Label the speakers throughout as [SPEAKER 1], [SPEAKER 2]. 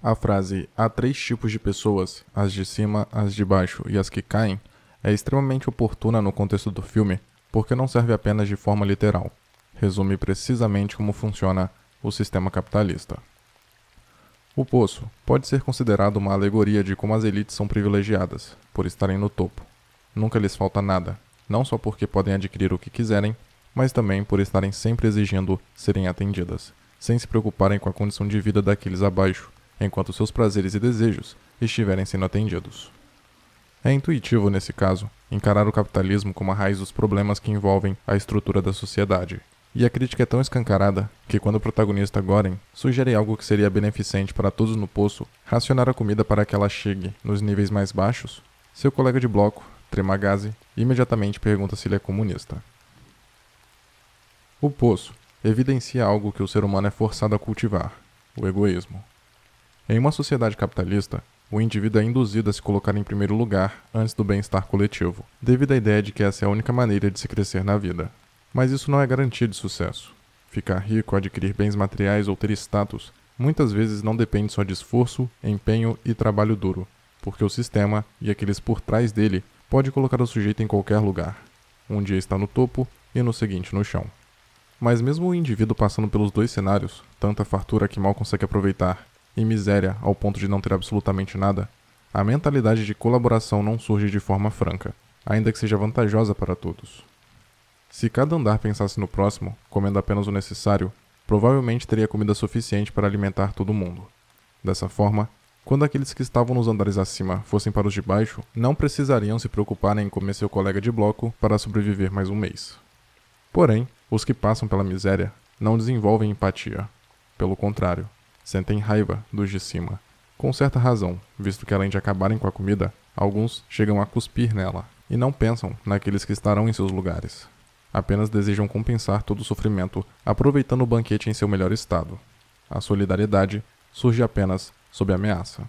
[SPEAKER 1] A frase "há três tipos de pessoas, as de cima, as de baixo e as que caem", é extremamente oportuna no contexto do filme, porque não serve apenas de forma literal. Resume precisamente como funciona o sistema capitalista. O poço pode ser considerado uma alegoria de como as elites são privilegiadas, por estarem no topo. Nunca lhes falta nada, não só porque podem adquirir o que quiserem, mas também por estarem sempre exigindo serem atendidas, sem se preocuparem com a condição de vida daqueles abaixo, enquanto seus prazeres e desejos estiverem sendo atendidos. É intuitivo, nesse caso, encarar o capitalismo como a raiz dos problemas que envolvem a estrutura da sociedade. E a crítica é tão escancarada que, quando o protagonista Goren sugere algo que seria beneficente para todos no poço, racionar a comida para que ela chegue nos níveis mais baixos, seu colega de bloco, Tremagazi, imediatamente pergunta se ele é comunista. O poço evidencia algo que o ser humano é forçado a cultivar: o egoísmo. Em uma sociedade capitalista, o indivíduo é induzido a se colocar em primeiro lugar antes do bem-estar coletivo, devido à ideia de que essa é a única maneira de se crescer na vida. Mas isso não é garantia de sucesso. Ficar rico, adquirir bens materiais ou ter status muitas vezes não depende só de esforço, empenho e trabalho duro, porque o sistema, e aqueles por trás dele, pode colocar o sujeito em qualquer lugar. Um dia está no topo e no seguinte no chão. Mas mesmo o indivíduo passando pelos dois cenários, tanta fartura que mal consegue aproveitar e miséria ao ponto de não ter absolutamente nada, a mentalidade de colaboração não surge de forma franca, ainda que seja vantajosa para todos. Se cada andar pensasse no próximo, comendo apenas o necessário, provavelmente teria comida suficiente para alimentar todo mundo. Dessa forma, quando aqueles que estavam nos andares acima fossem para os de baixo, não precisariam se preocupar em comer seu colega de bloco para sobreviver mais um mês. Porém, os que passam pela miséria não desenvolvem empatia. Pelo contrário, sentem raiva dos de cima, com certa razão, visto que além de acabarem com a comida, alguns chegam a cuspir nela, e não pensam naqueles que estarão em seus lugares. Apenas desejam compensar todo o sofrimento, aproveitando o banquete em seu melhor estado. A solidariedade surge apenas sob ameaça.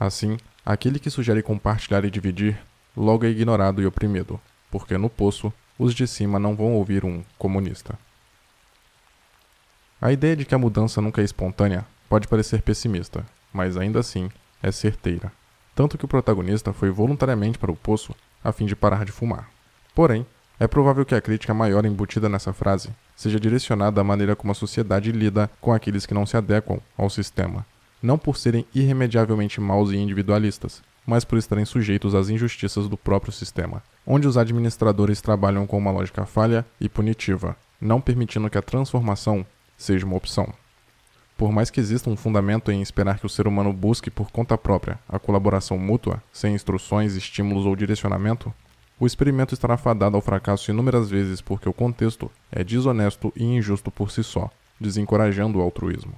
[SPEAKER 1] Assim, aquele que sugere compartilhar e dividir, logo é ignorado e oprimido, porque no poço, os de cima não vão ouvir um comunista. A ideia de que a mudança nunca é espontânea pode parecer pessimista, mas ainda assim é certeira. Tanto que o protagonista foi voluntariamente para o poço a fim de parar de fumar. Porém, é provável que a crítica maior embutida nessa frase seja direcionada à maneira como a sociedade lida com aqueles que não se adequam ao sistema, não por serem irremediavelmente maus e individualistas, mas por estarem sujeitos às injustiças do próprio sistema, onde os administradores trabalham com uma lógica falha e punitiva, não permitindo que a transformação seja uma opção. Por mais que exista um fundamento em esperar que o ser humano busque por conta própria a colaboração mútua, sem instruções, estímulos ou direcionamento, o experimento estará fadado ao fracasso inúmeras vezes porque o contexto é desonesto e injusto por si só, desencorajando o altruísmo.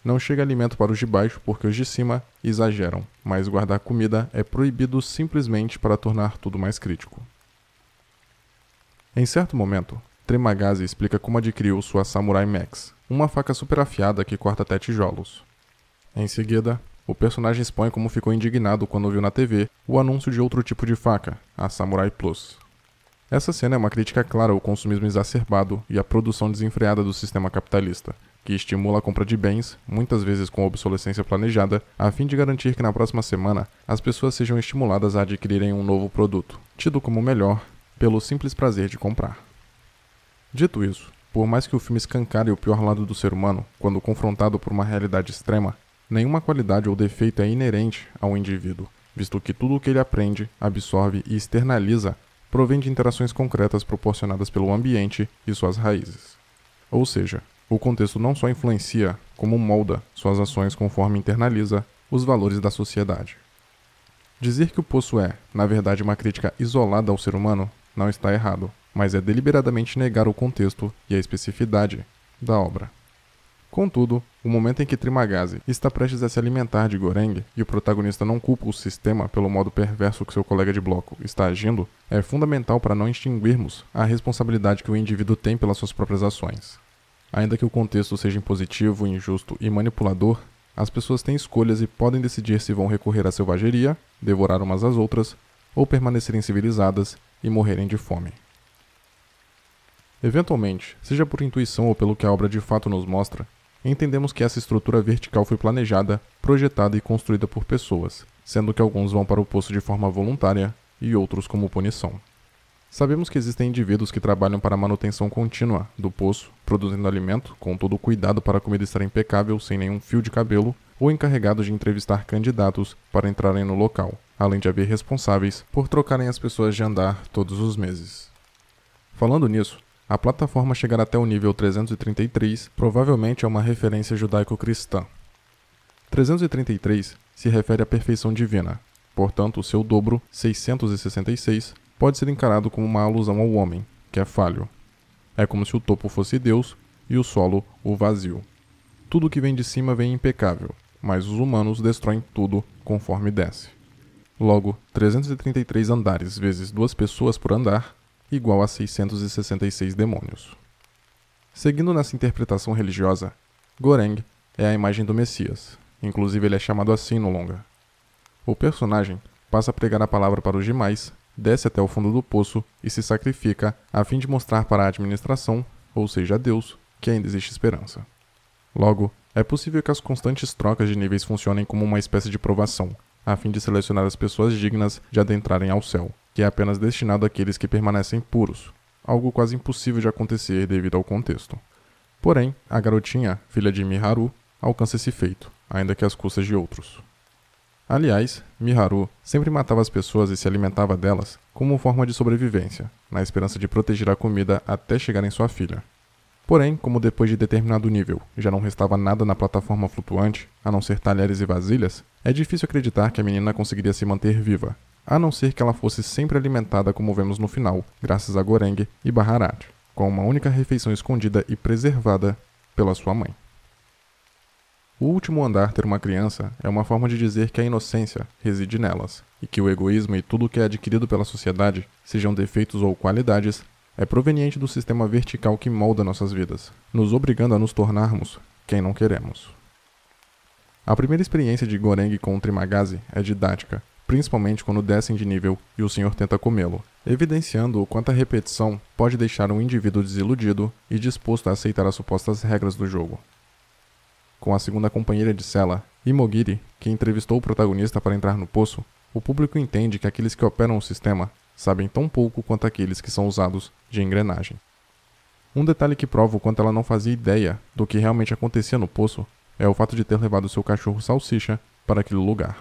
[SPEAKER 1] Não chega alimento para os de baixo porque os de cima exageram, mas guardar comida é proibido simplesmente para tornar tudo mais crítico. Em certo momento, Tremagazi explica como adquiriu sua Samurai Max, uma faca super afiada que corta até tijolos. Em seguida, o personagem expõe como ficou indignado quando viu na TV o anúncio de outro tipo de faca, a Samurai Plus. Essa cena é uma crítica clara ao consumismo exacerbado e à produção desenfreada do sistema capitalista, que estimula a compra de bens, muitas vezes com obsolescência planejada, a fim de garantir que na próxima semana as pessoas sejam estimuladas a adquirirem um novo produto, tido como melhor, pelo simples prazer de comprar. Dito isso, por mais que o filme escancare o pior lado do ser humano, quando confrontado por uma realidade extrema, nenhuma qualidade ou defeito é inerente ao indivíduo, visto que tudo o que ele aprende, absorve e externaliza provém de interações concretas proporcionadas pelo ambiente e suas raízes. Ou seja, o contexto não só influencia, como molda suas ações conforme internaliza os valores da sociedade. Dizer que o poço é, na verdade, uma crítica isolada ao ser humano não está errado, mas é deliberadamente negar o contexto e a especificidade da obra. Contudo, o momento em que Tremagazi está prestes a se alimentar de Goreng e o protagonista não culpa o sistema pelo modo perverso que seu colega de bloco está agindo, é fundamental para não extinguirmos a responsabilidade que o indivíduo tem pelas suas próprias ações. Ainda que o contexto seja impositivo, injusto e manipulador, as pessoas têm escolhas e podem decidir se vão recorrer à selvageria, devorar umas às outras, ou permanecerem civilizadas e morrerem de fome. Eventualmente, seja por intuição ou pelo que a obra de fato nos mostra, entendemos que essa estrutura vertical foi planejada, projetada e construída por pessoas, sendo que alguns vão para o poço de forma voluntária e outros como punição. Sabemos que existem indivíduos que trabalham para a manutenção contínua do poço, produzindo alimento, com todo o cuidado para a comida estar impecável, sem nenhum fio de cabelo, ou encarregados de entrevistar candidatos para entrarem no local, além de haver responsáveis por trocarem as pessoas de andar todos os meses. Falando nisso, a plataforma chegar até o nível 333 provavelmente é uma referência judaico-cristã. 333 se refere à perfeição divina, portanto o seu dobro, 666, pode ser encarado como uma alusão ao homem, que é falho. É como se o topo fosse Deus e o solo o vazio. Tudo que vem de cima vem impecável, mas os humanos destroem tudo conforme desce. Logo, 333 andares vezes 2 pessoas por andar igual a 666 demônios. Seguindo nessa interpretação religiosa, Goreng é a imagem do Messias, inclusive ele é chamado assim no longa. O personagem passa a pregar a palavra para os demais, desce até o fundo do poço e se sacrifica a fim de mostrar para a administração, ou seja, a Deus, que ainda existe esperança. Logo, é possível que as constantes trocas de níveis funcionem como uma espécie de provação, a fim de selecionar as pessoas dignas de adentrarem ao céu, que é apenas destinado àqueles que permanecem puros, algo quase impossível de acontecer devido ao contexto. Porém, a garotinha, filha de Miharu, alcança esse feito, ainda que às custas de outros. Aliás, Miharu sempre matava as pessoas e se alimentava delas como forma de sobrevivência, na esperança de proteger a comida até chegar em sua filha. Porém, como depois de determinado nível já não restava nada na plataforma flutuante, a não ser talheres e vasilhas, é difícil acreditar que a menina conseguiria se manter viva, a não ser que ela fosse sempre alimentada como vemos no final, graças a Goreng e Baharat, com uma única refeição escondida e preservada pela sua mãe. O último andar ter uma criança é uma forma de dizer que a inocência reside nelas, e que o egoísmo e tudo o que é adquirido pela sociedade, sejam defeitos ou qualidades, é proveniente do sistema vertical que molda nossas vidas, nos obrigando a nos tornarmos quem não queremos. A primeira experiência de Goreng com o Trimagazi é didática, principalmente quando descem de nível e o senhor tenta comê-lo, evidenciando o quanto a repetição pode deixar um indivíduo desiludido e disposto a aceitar as supostas regras do jogo. Com a segunda companheira de cela, Imogiri, que entrevistou o protagonista para entrar no poço, o público entende que aqueles que operam o sistema sabem tão pouco quanto aqueles que são usados de engrenagem. Um detalhe que prova o quanto ela não fazia ideia do que realmente acontecia no poço é o fato de ter levado seu cachorro Salsicha para aquele lugar.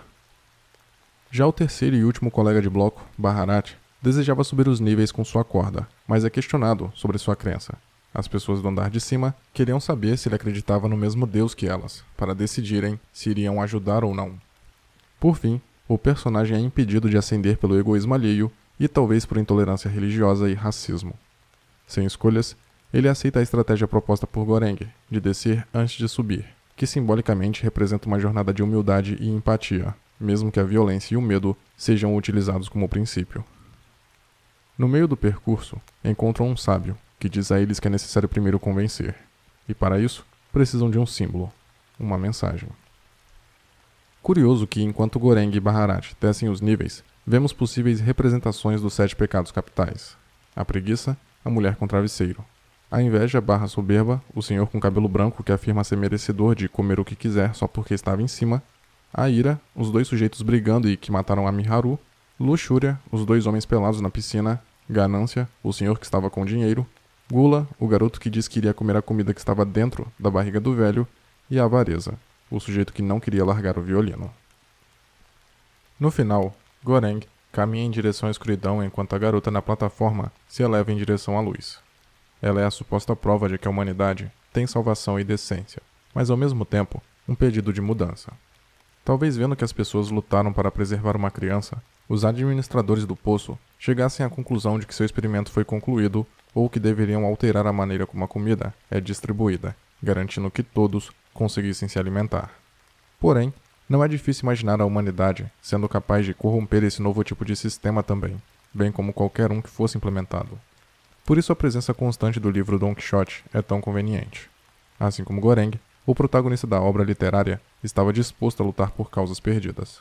[SPEAKER 1] Já o terceiro e último colega de bloco, Baharat, desejava subir os níveis com sua corda, mas é questionado sobre sua crença. As pessoas do andar de cima queriam saber se ele acreditava no mesmo Deus que elas, para decidirem se iriam ajudar ou não. Por fim, o personagem é impedido de ascender pelo egoísmo alheio e talvez por intolerância religiosa e racismo. Sem escolhas, ele aceita a estratégia proposta por Goreng, de descer antes de subir, que simbolicamente representa uma jornada de humildade e empatia, mesmo que a violência e o medo sejam utilizados como princípio. No meio do percurso, encontram um sábio, que diz a eles que é necessário primeiro convencer, e para isso, precisam de um símbolo, uma mensagem. Curioso que, enquanto Goreng e Baharat descem os níveis, vemos possíveis representações dos 7 pecados capitais: a preguiça, a mulher com travesseiro; a inveja / soberba, o senhor com cabelo branco que afirma ser merecedor de comer o que quiser só porque estava em cima; a ira, os 2 sujeitos brigando e que mataram a Miharu; luxúria, os 2 homens pelados na piscina; ganância, o senhor que estava com dinheiro; gula, o garoto que diz que iria comer a comida que estava dentro da barriga do velho; e a avareza, o sujeito que não queria largar o violino. No final, Goreng caminha em direção à escuridão enquanto a garota na plataforma se eleva em direção à luz. Ela é a suposta prova de que a humanidade tem salvação e decência, mas ao mesmo tempo, um pedido de mudança. Talvez vendo que as pessoas lutaram para preservar uma criança, os administradores do poço chegassem à conclusão de que seu experimento foi concluído ou que deveriam alterar a maneira como a comida é distribuída, garantindo que todos conseguissem se alimentar. Porém, não é difícil imaginar a humanidade sendo capaz de corromper esse novo tipo de sistema também, bem como qualquer um que fosse implementado. Por isso a presença constante do livro Don Quixote é tão conveniente. Assim como Goreng, o protagonista da obra literária estava disposto a lutar por causas perdidas.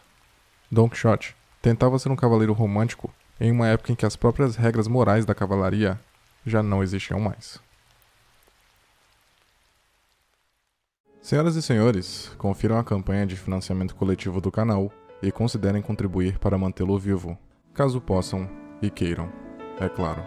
[SPEAKER 1] Don Quixote tentava ser um cavaleiro romântico em uma época em que as próprias regras morais da cavalaria já não existiam mais. Senhoras e senhores, confiram a campanha de financiamento coletivo do canal e considerem contribuir para mantê-lo vivo, caso possam e queiram, é claro.